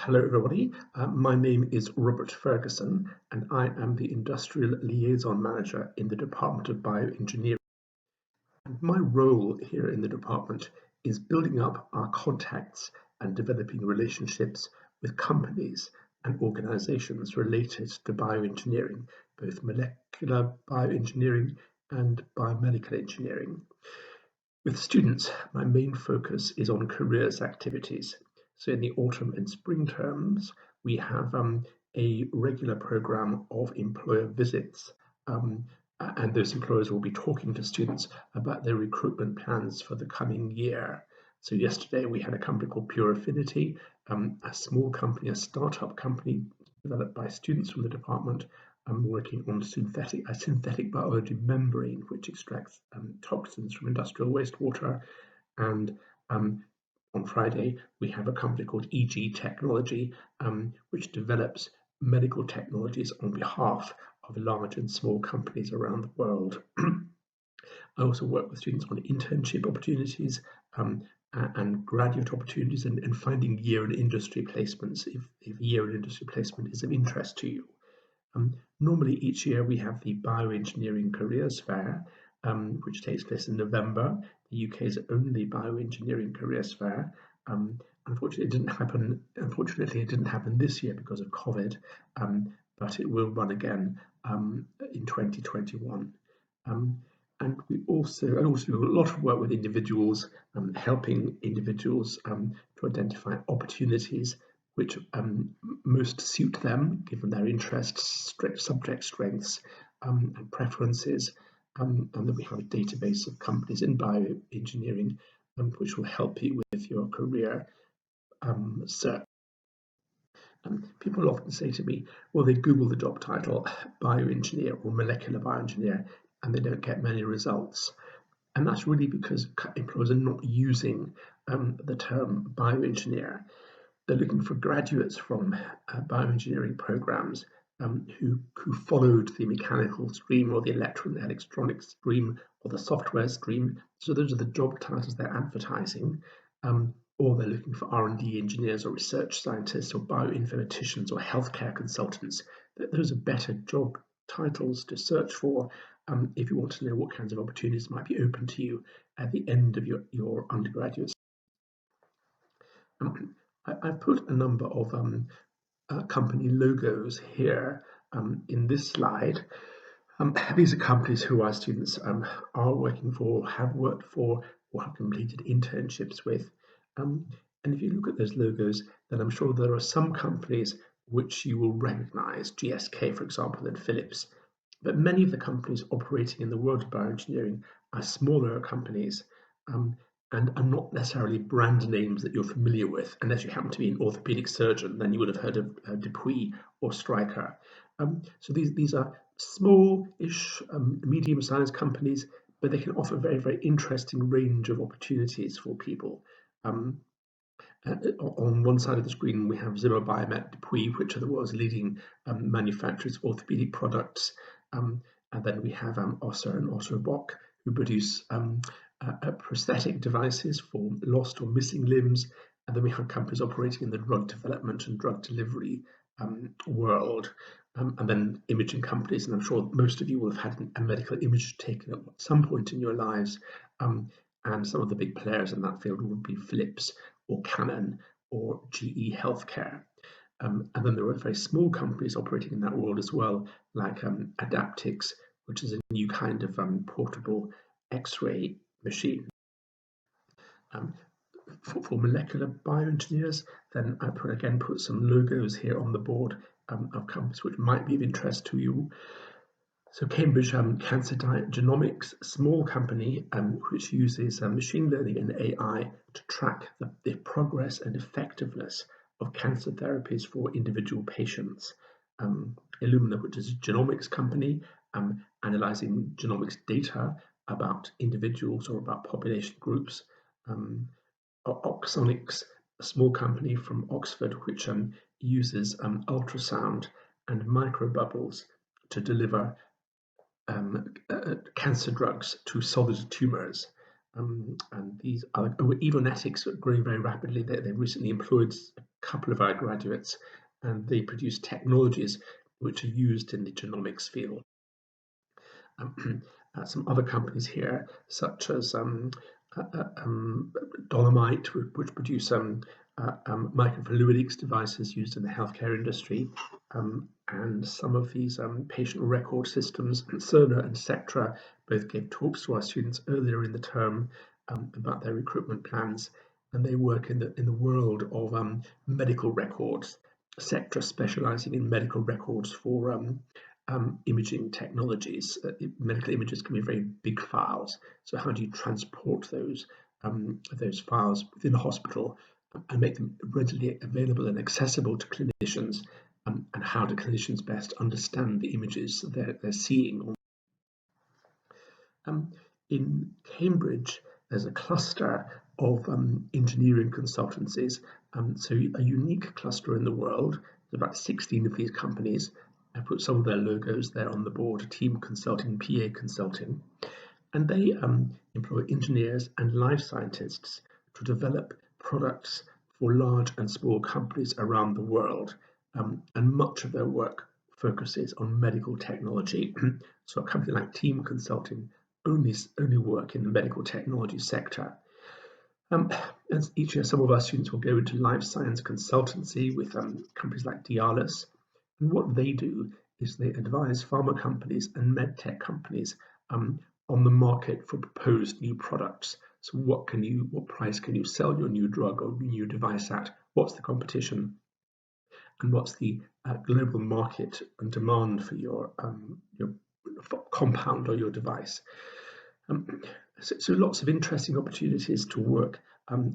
Hello, everybody. My name is Robert Ferguson, and I am the Industrial Liaison Manager in the Department of Bioengineering. And my role here in the department is building up our contacts and developing relationships with companies and organizations related to bioengineering, both molecular bioengineering and biomedical engineering. With students, my main focus is on careers activities. So in the autumn and spring terms, we have a regular program of employer visits, and those employers will be talking to students about their recruitment plans for the coming year. So yesterday we had a company called Pure Affinity, a small company, a startup company developed by students from the department. I'm working on a synthetic biology membrane which extracts toxins from industrial wastewater. And on Friday, we have a company called EG Technology, which develops medical technologies on behalf of large and small companies around the world. I also work with students on internship opportunities and graduate opportunities and finding year in industry placements if year in industry placement is of interest to you. Normally each year we have the Bioengineering Careers Fair, which takes place in November, the UK's only bioengineering careers fair. Unfortunately, it didn't happen this year because of COVID, but it will run again in 2021. And we also do a lot of work with individuals, helping individuals to identify opportunities which most suit them, given their interests, subject strengths, and preferences. And then we have a database of companies in bioengineering, which will help you with your career search. People often say to me, well, they Google the job title, bioengineer or molecular bioengineer, and they don't get many results. And that's really because employers are not using the term bioengineer. They're looking for graduates from bioengineering programs who followed the mechanical stream or the electronics stream or the software stream. So those are the job titles they're advertising, or they're looking for R&D engineers or research scientists or bioinformaticians or healthcare consultants. Those are better job titles to search for if you want to know what kinds of opportunities might be open to you at the end of your undergraduate. I've put a number of company logos here in this slide. These are companies who our students are working for, have worked for, or have completed internships with. And if you look at those logos, then I'm sure there are some companies which you will recognize, GSK, for example, and Philips. But many of the companies operating in the world of bioengineering are smaller companies, and are not necessarily brand names that you're familiar with. Unless you happen to be an orthopedic surgeon, then you would have heard of Dupuis or Stryker. So these are small-ish, medium-sized companies, but they can offer a very, very interesting range of opportunities for people. On one side of the screen, we have Zimmer Biomet, Dupuis, which are the world's leading manufacturers of orthopedic products. And then we have Osser and Otterbock, who produce prosthetic devices for lost or missing limbs. And then we have companies operating in the drug development and drug delivery world. And then imaging companies, and I'm sure most of you will have had a medical image taken at some point in your lives. And some of the big players in that field would be Philips or Canon or GE Healthcare. And then there are very small companies operating in that world as well, like Adaptix, which is a new kind of portable X-ray machine. For molecular bioengineers, then I put some logos here on the board of companies which might be of interest to you. So Cambridge Cancer Genomics, small company which uses machine learning and AI to track the progress and effectiveness of cancer therapies for individual patients. Illumina, which is a genomics company analyzing genomics data about individuals or about population groups. Oxonics, a small company from Oxford, which uses ultrasound and microbubbles to deliver cancer drugs to solid tumors. And these are Evonetics, growing very rapidly. They recently employed couple of our graduates, and they produce technologies which are used in the genomics field. Some other companies here, such as Dolomite, which produce microfluidics devices used in the healthcare industry, and some of these patient record systems. Cerner and Sectra both gave talks to our students earlier in the term about their recruitment plans, and they work in the world of medical records. Sectra specializing in medical records for imaging technologies. Medical images can be very big files, so how do you transport those files within the hospital and make them readily available and accessible to clinicians, and how do clinicians best understand the images they're seeing? In Cambridge, there's a cluster of engineering consultancies, so a unique cluster in the world. There's about 16 of these companies. I put some of their logos there on the board: Team Consulting, PA Consulting, and they employ engineers and life scientists to develop products for large and small companies around the world, and much of their work focuses on medical technology. So a company like Team Consulting only work in the medical technology sector. As each year, some of our students will go into life science consultancy with companies like Dialis. And what they do is they advise pharma companies and medtech companies on the market for proposed new products. So what price can you sell your new drug or new device at? What's the competition? And what's the global market and demand for your compound or your device? So lots of interesting opportunities to work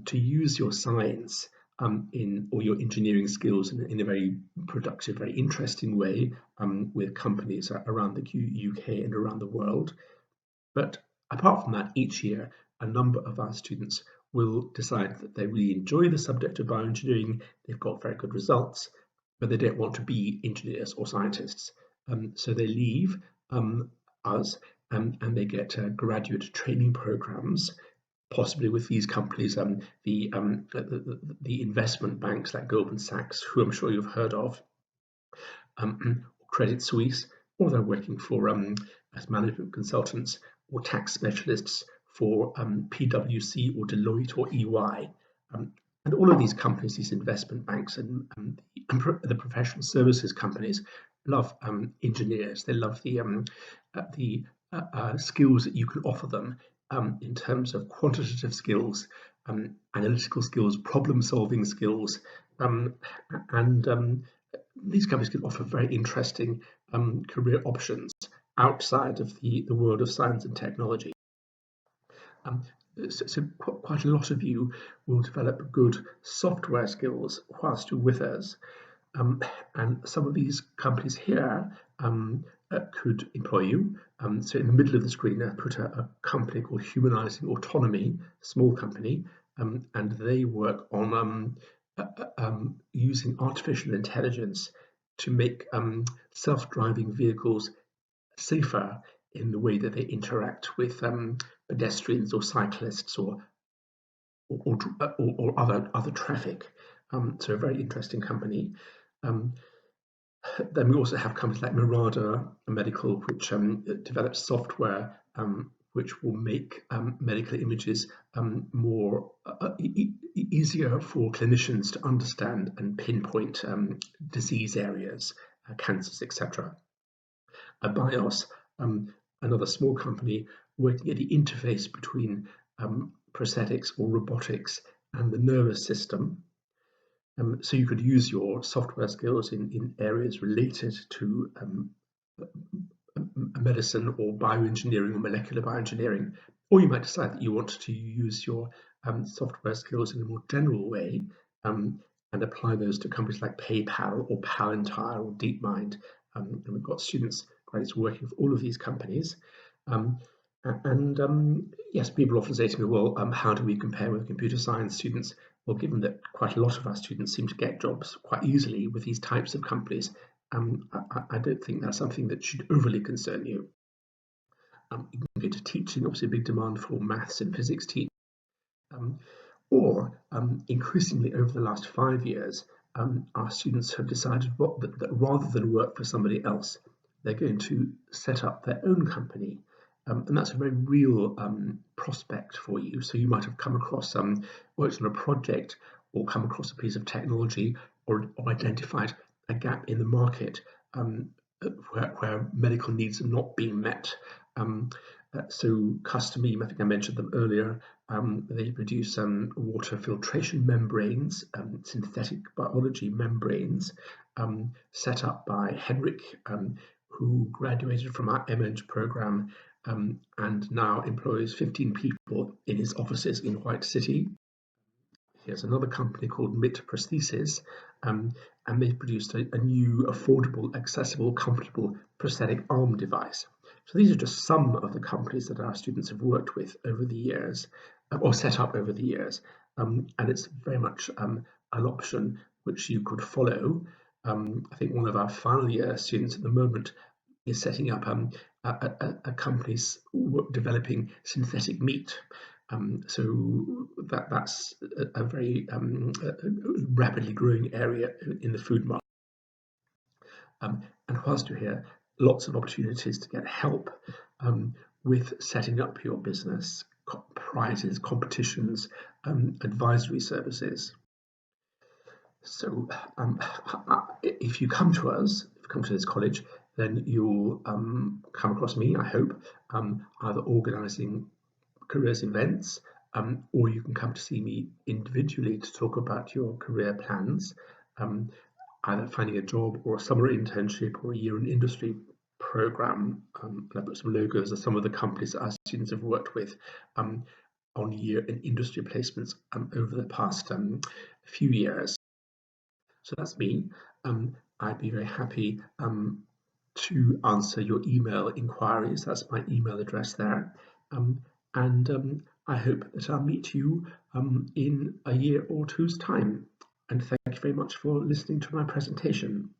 to use your science or your engineering skills in a very productive, very interesting way with companies around the UK and around the world. But apart from that, each year a number of our students will decide that they really enjoy the subject of bioengineering, they've got very good results, but they don't want to be engineers or scientists. So they leave us and they get graduate training programs, possibly with these companies, the investment banks like Goldman Sachs, who I'm sure you've heard of, Credit Suisse, or they're working for as management consultants or tax specialists for PwC or Deloitte or EY. And all of these companies, these investment banks and the professional services companies, love engineers. They love the skills that you can offer them in terms of quantitative skills, analytical skills, problem-solving skills, and these companies can offer very interesting career options outside of the world of science and technology. So quite a lot of you will develop good software skills whilst you're with us. And some of these companies here could employ you. So in the middle of the screen, I put a company called Humanizing Autonomy, small company, and they work on using artificial intelligence to make self-driving vehicles safer in the way that they interact with pedestrians or cyclists or other traffic. So a very interesting company. Then we also have companies like Mirada Medical, which develops software which will make medical images more easier for clinicians to understand and pinpoint disease areas, cancers, etc. Bios, another small company working at the interface between prosthetics or robotics and the nervous system. So you could use your software skills in areas related to medicine or bioengineering or molecular bioengineering, or you might decide that you want to use your software skills in a more general way and apply those to companies like PayPal or Palantir or DeepMind. And we've got students, graduates working for all of these companies. Yes, people often say to me, well, how do we compare with computer science students? Well, given that quite a lot of our students seem to get jobs quite easily with these types of companies, I don't think that's something that should overly concern you. You can get to teaching, obviously a big demand for maths and physics teaching. Or increasingly over the last 5 years, our students have decided that rather than work for somebody else, they're going to set up their own company. And that's a very real prospect for you. So you might have come across worked on a project or come across a piece of technology or identified a gap in the market where medical needs are not being met. So Custom, I think I mentioned them earlier, they produce water filtration membranes, synthetic biology membranes, set up by Henrik, who graduated from our MEng program and now employs 15 people in his offices in White City. Here's another company called MIT Prosthesis, and they've produced a new, affordable, accessible, comfortable prosthetic arm device. So these are just some of the companies that our students have worked with over the years, or set up over the years, and it's very much an option which you could follow. I think one of our final year students at the moment is setting up a company developing synthetic meat. So that's a very rapidly growing area in the food market. And whilst you're here, lots of opportunities to get help with setting up your business, prizes, competitions, advisory services. So if you come to us, if you come to this college, then you'll come across me, I hope, either organising careers events, or you can come to see me individually to talk about your career plans, either finding a job or a summer internship or a year in industry program. I've got some logos of some of the companies that our students have worked with on year in industry placements over the past few years. So that's me. I'd be very happy to answer your email inquiries. That's my email address there. And I hope that I'll meet you in a year or two's time. And thank you very much for listening to my presentation.